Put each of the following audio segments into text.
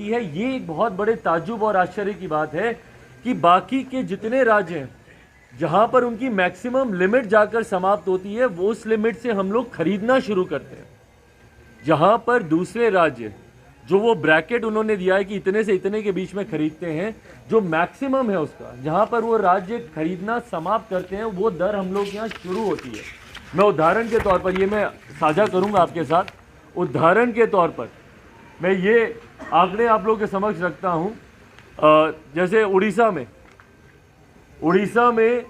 खरीदती है। ये एक बहुत बड़े ताज्जुब और आश्चर्य की बात है कि बाकी के जितने राज्य हैं जहां पर उनकी मैक्सिमम लिमिट जाकर समाप्त होती है, वो उस लिमिट से हम लोग खरीदना शुरू करते हैं। जहां पर दूसरे राज्य जो वो ब्रैकेट उन्होंने दिया है कि इतने से इतने के बीच में खरीदते हैं, जो मैक्सिमम है उसका, जहां पर वो राज्य खरीदना समाप्त करते हैं, वो दर हम लोग यहाँ शुरू होती है। मैं उदाहरण के तौर पर ये मैं साझा करूंगा आपके साथ। उदाहरण के तौर पर मैं ये आंकड़े आप लोगों के समक्ष रखता हूं। जैसे उड़ीसा में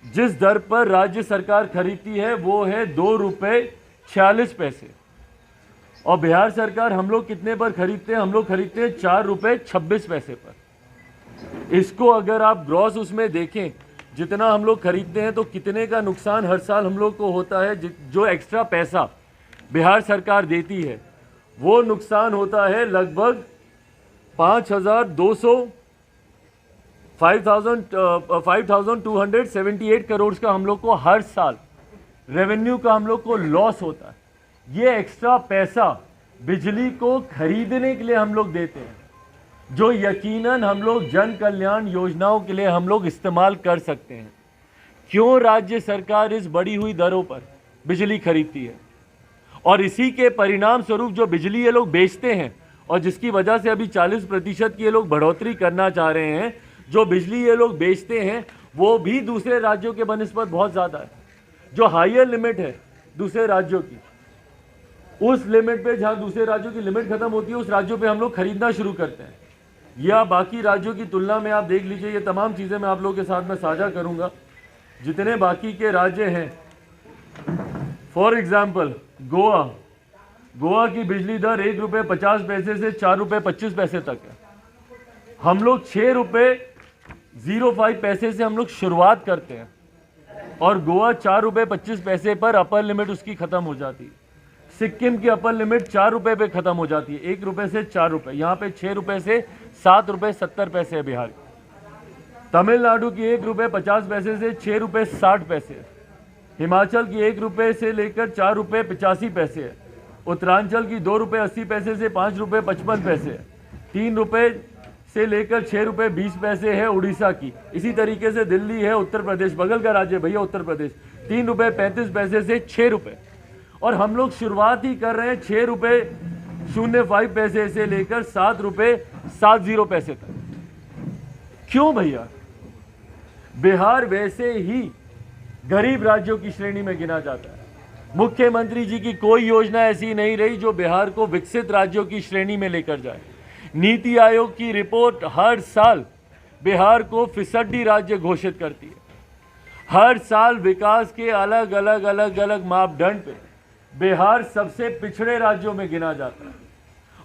जिस दर पर राज्य सरकार खरीदती है वो है 2 रुपये 46 पैसे, और बिहार सरकार हम लोग कितने पर खरीदते हैं? हम लोग खरीदते हैं 4 रुपये 26 पैसे पर। इसको अगर आप ग्रॉस उसमें देखें, जितना हम लोग खरीदते हैं, तो कितने का नुकसान हर साल हम लोग को होता है। जो एक्स्ट्रा पैसा बिहार सरकार देती है वो नुकसान होता है लगभग 5,278 करोड़ का हम लोग को हर साल रेवेन्यू का हम लोग को लॉस होता है। ये एक्स्ट्रा पैसा बिजली को खरीदने के लिए हम लोग देते हैं, जो यकीनन हम लोग जन कल्याण योजनाओं के लिए हम लोग इस्तेमाल कर सकते हैं। क्यों राज्य सरकार इस बढ़ी हुई दरों पर बिजली खरीदती है? और इसी के परिणाम स्वरूप जो बिजली ये लोग बेचते हैं, और जिसकी वजह से अभी 40% की ये लोग बढ़ोतरी करना चाह रहे हैं, जो बिजली ये लोग बेचते हैं वो भी दूसरे राज्यों के बनिस्बत बहुत ज़्यादा है। जो हायर लिमिट है दूसरे राज्यों की, उस लिमिट पे, जहाँ दूसरे राज्यों की लिमिट खत्म होती है, उस राज्यों पे हम लोग खरीदना शुरू करते हैं। या बाकी राज्यों की तुलना में आप देख लीजिए। ये तमाम चीज़ें मैं आप लोगों के साथ में साझा करूँगा। जितने बाकी के राज्य हैं, फॉर एग्जाम्पल गोवा की बिजली दर 1 रुपये 50 पैसे से 4 रुपये 25 पैसे तक है। हम लोग 6 रुपये 05 पैसे से हम लोग शुरुआत करते हैं, और गोवा 4 रुपये 25 पैसे पर अपर लिमिट उसकी ख़त्म हो जाती है। सिक्किम की अपर लिमिट 4 रुपये पे ख़त्म हो जाती है, 1 रुपये से 4 रुपये। यहाँ पे 6 रुपये से 7 रुपये 70 पैसे है बिहार की। तमिलनाडु की 1 रुपये 50 पैसे से 6 रुपये 60 पैसे है। हिमाचल की 1 रुपये से लेकर 4 रुपये 85 पैसे है। उत्तरांचल की 2 रुपये 80 पैसे से 5 रुपये 55 पैसे है। 3 रुपये से लेकर 6 रुपये 20 पैसे है उड़ीसा की। इसी तरीके से दिल्ली है, उत्तर प्रदेश बगल का राज्य भैया उत्तर प्रदेश, 3 रुपये 35 पैसे से 6 रुपये। और हम लोग शुरुआत ही कर रहे हैं 6 रुपये 05 पैसे से लेकर 7 रुपये 70 पैसे तक। क्यों भैया? बिहार वैसे ही गरीब राज्यों की श्रेणी में गिना जाता है। मुख्यमंत्री जी की कोई योजना ऐसी नहीं रही जो बिहार को विकसित राज्यों की श्रेणी में लेकर जाए। नीति आयोग की रिपोर्ट हर साल बिहार को फिसड्डी राज्य घोषित करती है। हर साल विकास के अलग अलग मापदंड पे बिहार सबसे पिछड़े राज्यों में गिना जाता है।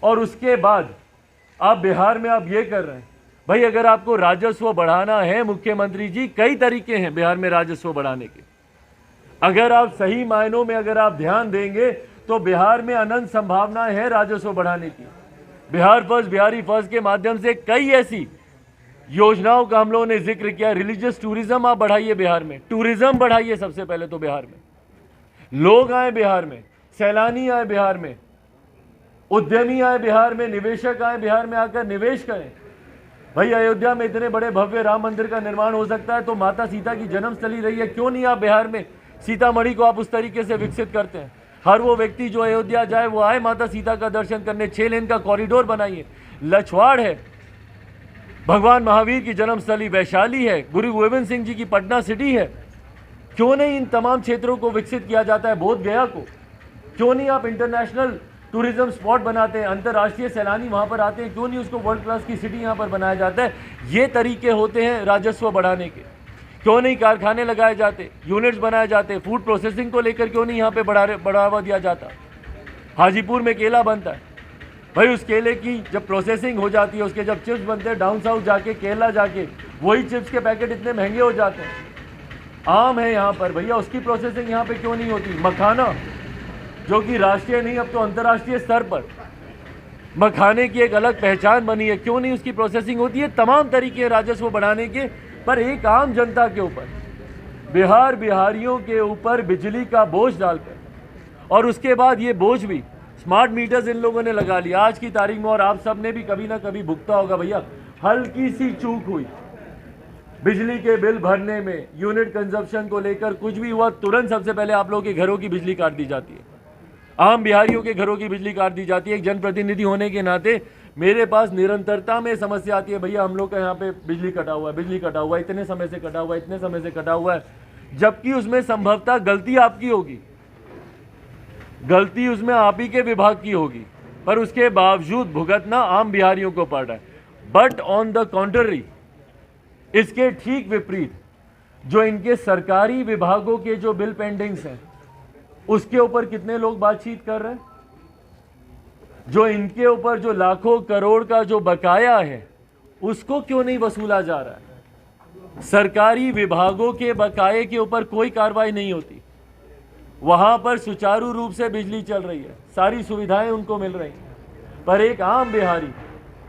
और उसके बाद आप बिहार में आप ये कर रहे हैं। भाई अगर आपको राजस्व बढ़ाना है, मुख्यमंत्री जी, कई तरीके हैं बिहार में राजस्व बढ़ाने के। अगर आप सही मायनों में अगर आप ध्यान देंगे तो बिहार में अनंत संभावनाएं हैं राजस्व बढ़ाने की। बिहार फर्स्ट, बिहारी फर्स्ट के माध्यम से कई ऐसी योजनाओं का हम लोगों ने जिक्र किया। रिलीजियस टूरिज्म आप बढ़ाइए बिहार में, टूरिज्म बढ़ाइए सबसे पहले तो बिहार में। लोग आए बिहार में, सैलानी आए बिहार में, उद्यमी आए बिहार में, निवेशक आए बिहार में, आकर निवेश करें। भाई अयोध्या में इतने बड़े भव्य राम मंदिर का निर्माण हो सकता है तो माता सीता की जन्मस्थली रही है, क्यों नहीं आप बिहार में सीतामढ़ी को आप उस तरीके से विकसित करते हैं? हर वो व्यक्ति जो अयोध्या जाए वो आए माता सीता का दर्शन करने। 6 लेन का कॉरिडोर बनाइए। लछवाड़ है, भगवान महावीर की जन्मस्थली वैशाली है, गुरु गोविंद सिंह जी की पटना सिटी है। क्यों नहीं इन तमाम क्षेत्रों को विकसित किया जाता है? बोध गया को क्यों नहीं आप इंटरनेशनल टूरिज्म स्पॉट बनाते हैं? अंतर्राष्ट्रीय सैलानी वहां पर आते हैं, क्यों नहीं उसको वर्ल्ड क्लास की सिटी यहां पर बनाया जाता है? ये तरीके होते हैं राजस्व बढ़ाने के। क्यों नहीं कारखाने लगाए जाते, यूनिट्स बनाए जाते? फूड प्रोसेसिंग को लेकर क्यों नहीं यहाँ पे बढ़ावा दिया जाता? हाजीपुर में केला बनता है, भाई उस केले की जब प्रोसेसिंग हो जाती है, उसके जब चिप्स बनते हैं, डाउन साउथ जाके केरला जाके वही चिप्स के पैकेट इतने महंगे हो जाते हैं। आम है यहाँ पर भैया, उसकी प्रोसेसिंग यहाँ पे क्यों नहीं होती? मखाना जो कि राष्ट्रीय नहीं अब तो अंतर्राष्ट्रीय स्तर पर मखाने की एक अलग पहचान बनी है, क्यों नहीं उसकी प्रोसेसिंग होती है? तमाम तरीके राजस्व बढ़ाने के, पर एक आम जनता के ऊपर, बिहारियों के ऊपर बिजली का बोझ डालकर, और उसके बाद ये बोझ भी स्मार्ट मीटर्स इन लोगों ने लगा लिया आज की तारीख में, और आप सब ने भी कभी ना कभी भुगता होगा भैया, हल्की सी चूक हुई बिजली के बिल भरने में, यूनिट कंजप्शन को लेकर कुछ भी हुआ, तुरंत सबसे पहले आप लोगों के घरों की बिजली काट दी जाती है, आम बिहारियों के घरों की बिजली काट दी जाती है। एक जनप्रतिनिधि होने के नाते मेरे पास निरंतरता में समस्या आती है, भैया हम लोग का यहाँ पे बिजली कटा हुआ है, बिजली कटा हुआ है, इतने समय से कटा हुआ है, इतने समय से कटा हुआ है, जबकि उसमें संभवतः गलती आपकी होगी, गलती उसमें आप ही के विभाग की होगी, पर उसके बावजूद भुगतना आम बिहारियों को पड़ रहा है। बट ऑन द कॉन्ट्ररी, इसके ठीक विपरीत जो इनके सरकारी विभागों के जो बिल पेंडिंग्स हैं उसके ऊपर कितने लोग बातचीत कर रहे हैं, जो इनके ऊपर जो लाखों करोड़ का जो बकाया है उसको क्यों नहीं वसूला जा रहा है। सरकारी विभागों के बकाये के ऊपर कोई कार्रवाई नहीं होती, वहां पर सुचारू रूप से बिजली चल रही है, सारी सुविधाएं उनको मिल रही हैं, पर एक आम बिहारी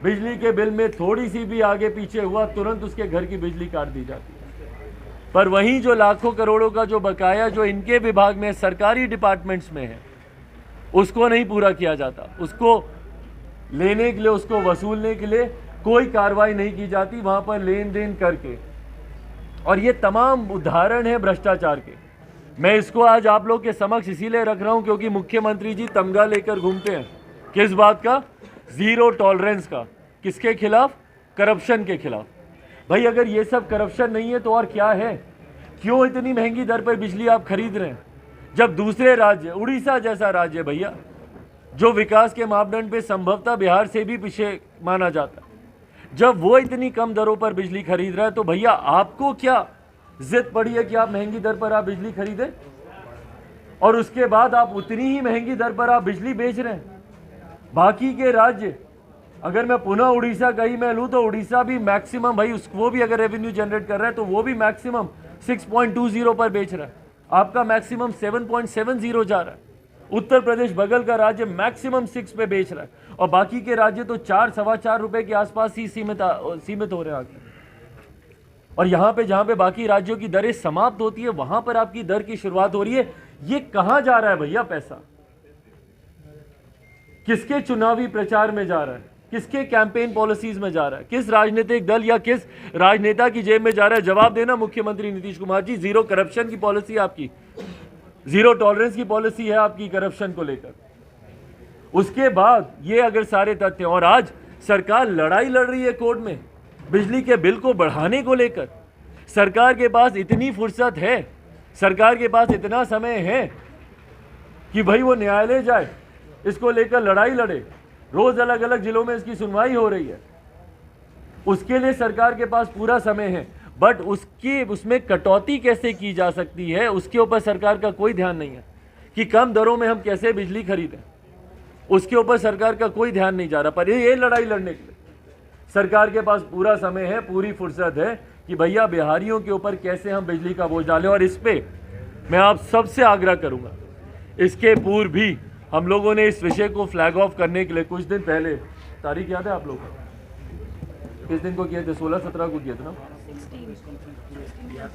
बिजली के बिल में थोड़ी सी भी आगे पीछे हुआ तुरंत उसके घर की बिजली काट दी जाती है। पर वहीं जो लाखों करोड़ों का जो बकाया जो इनके विभाग में सरकारी डिपार्टमेंट्स में है उसको नहीं पूरा किया जाता, उसको लेने के लिए, उसको वसूलने के लिए कोई कार्रवाई नहीं की जाती, वहां पर लेन देन करके। और ये तमाम उदाहरण है भ्रष्टाचार के। मैं इसको आज आप लोग के समक्ष इसीलिए रख रहा हूं क्योंकि मुख्यमंत्री जी तमगा लेकर घूमते हैं, किस बात का, जीरो टॉलरेंस का, किसके खिलाफ, करप्शन के खिलाफ। भाई अगर ये सब करप्शन नहीं है तो और क्या है, क्यों इतनी महंगी दर पर बिजली आप खरीद रहे हैं, जब दूसरे राज्य, उड़ीसा जैसा राज्य भैया जो विकास के मापदंड पे संभवतः बिहार से भी पीछे माना जाता है, जब वो इतनी कम दरों पर बिजली खरीद रहा है तो भैया आपको क्या जिद पड़ी है कि आप महंगी दर पर आप बिजली खरीदें, और उसके बाद आप उतनी ही महंगी दर पर आप बिजली बेच रहे हैं। बाकी के राज्य, अगर मैं पुनः उड़ीसा का ही मैं लूँ तो उड़ीसा भी मैक्सिमम भाई वो भी अगर रेवेन्यू जनरेट कर रहा है तो वो भी मैक्सिमम 6.20 पर बेच रहा है, आपका मैक्सिमम 7.70 जा रहा है। उत्तर प्रदेश बगल का राज्य मैक्सिमम 6 पे बेच रहा है, और बाकी के राज्य तो 4-4.25 रुपए के आसपास ही सीमित हो रहे हैं आगे। और यहाँ पे जहाँ पे बाकी राज्यों की दरें समाप्त होती है वहां पर आपकी दर की शुरुआत हो रही है। ये कहां जा रहा है भैया पैसा, किसके चुनावी प्रचार में जा रहा है, किसके कैंपेन पॉलिसीज में जा रहा है, किस राजनीतिक दल या किस राजनेता की जेब में जा रहा है, जवाब देना मुख्यमंत्री नीतीश कुमार जी। जीरो करप्शन की पॉलिसी आपकी, जीरो टॉलरेंस की पॉलिसी है आपकी करप्शन को लेकर। उसके बाद ये अगर सारे तथ्य, और आज सरकार लड़ाई लड़ रही है कोर्ट में बिजली के बिल को बढ़ाने को लेकर। सरकार के पास इतनी फुर्सत है, सरकार के पास इतना समय है कि भाई वो न्यायालय जाए, इसको लेकर लड़ाई लड़े, रोज अलग अलग जिलों में इसकी सुनवाई हो रही है, उसके लिए सरकार के पास पूरा समय है। बट उसमें कटौती कैसे की जा सकती है उसके ऊपर सरकार का कोई ध्यान नहीं है, कि कम दरों में हम कैसे बिजली खरीदें, उसके ऊपर सरकार का कोई ध्यान नहीं जा रहा। पर ये लड़ाई लड़ने के लिए सरकार के पास पूरा समय है, पूरी फुर्सत है कि भैया बिहारियों के ऊपर कैसे हम बिजली का बोझ डालें। और इस पे मैं आप सबसे आग्रह करूंगा, इसके पूर्व भी हम लोगों ने इस विषय को फ्लैग ऑफ करने के लिए कुछ दिन पहले, तारीख याद है आप लोगों को, किस दिन को किए थे, 16-17 को किए थे ना,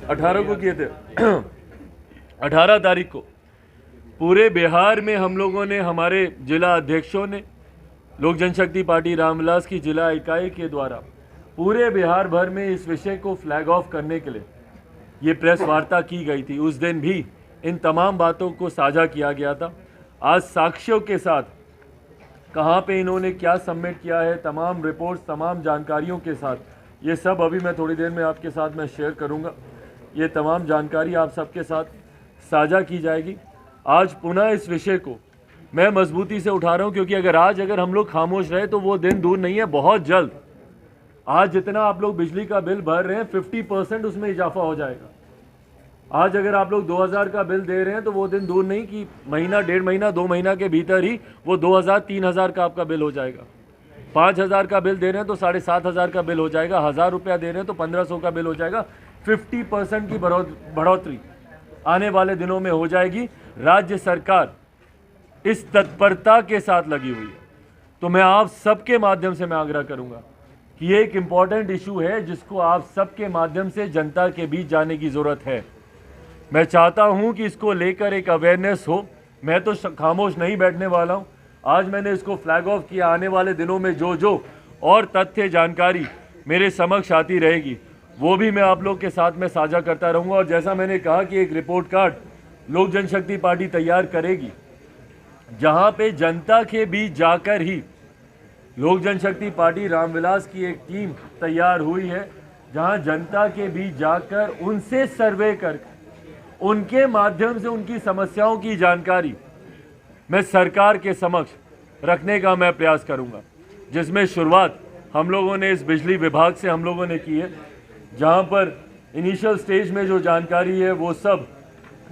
18 को किए थे 18 तारीख को पूरे बिहार में हम लोगों ने, हमारे जिला अध्यक्षों ने, लोक जनशक्ति पार्टी रामविलास की जिला इकाई के द्वारा पूरे बिहार भर में इस विषय को फ्लैग ऑफ करने के लिए ये प्रेस वार्ता की गई थी। उस दिन भी इन तमाम बातों को साझा किया गया था। आज साक्ष्यों के साथ कहाँ पे इन्होंने क्या सबमिट किया है, तमाम रिपोर्ट्स, तमाम जानकारियों के साथ, ये सब अभी मैं थोड़ी देर में आपके साथ मैं शेयर करूँगा। ये तमाम जानकारी आप सबके साथ साझा की जाएगी। आज पुनः इस विषय को मैं मजबूती से उठा रहा हूँ क्योंकि अगर हम लोग खामोश रहे तो वो दिन दूर नहीं है, बहुत जल्द। आज जितना आप लोग बिजली का बिल भर रहे हैं 50% उसमें इजाफा हो जाएगा। आज अगर आप लोग 2000 का बिल दे रहे हैं तो वो दिन दूर नहीं कि महीना, 1.5 महीना, 2 महीना के भीतर ही वो 2000-3000 का आपका बिल हो जाएगा। 5000 का बिल दे रहे हैं तो 7500 का बिल हो जाएगा। 1000 रुपया दे रहे हैं तो 1500 का बिल हो जाएगा। 50% की बढ़ोतरी आने वाले दिनों में हो जाएगी। राज्य सरकार इस तत्परता के साथ लगी हुई है। तो मैं आप सबके माध्यम से मैं आग्रह करूंगा कि ये एक इम्पॉर्टेंट इशू है जिसको आप सबके माध्यम से जनता के बीच जाने की ज़रूरत है। मैं चाहता हूं कि इसको लेकर एक अवेयरनेस हो। मैं तो खामोश नहीं बैठने वाला हूं। आज मैंने इसको फ्लैग ऑफ किया। आने वाले दिनों में जो और तथ्य जानकारी मेरे समक्ष आती रहेगी वो भी मैं आप लोग के साथ में साझा करता रहूँगा। और जैसा मैंने कहा कि एक रिपोर्ट कार्ड लोक जनशक्ति पार्टी तैयार करेगी जहाँ पे जनता के बीच जाकर ही लोक जनशक्ति पार्टी रामविलास की एक टीम तैयार हुई है, जहां जनता के बीच जाकर उनसे सर्वे कर उनके माध्यम से उनकी समस्याओं की जानकारी मैं सरकार के समक्ष रखने का मैं प्रयास करूंगा। जिसमें शुरुआत हम लोगों ने इस बिजली विभाग से हम लोगों ने की है, जहां पर इनिशियल स्टेज में जो जानकारी है वो सब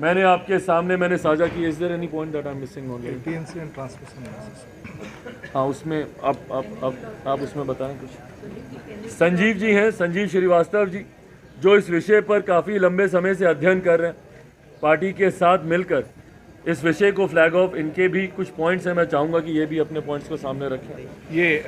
मैंने आपके सामने मैंने साझा की। Is there any point that I am missing on TNC and transmission analysis? हाँ, उसमें आप उसमें बताएं कुछ। संजीव जी हैं, संजीव श्रीवास्तव जी, जो इस विषय पर काफ़ी लंबे समय से अध्ययन कर रहे हैं। पार्टी के साथ मिलकर इस विषय को फ्लैग ऑफ, इनके भी कुछ पॉइंट्स हैं, मैं चाहूँगा कि ये भी अपने पॉइंट्स को सामने रखें। ये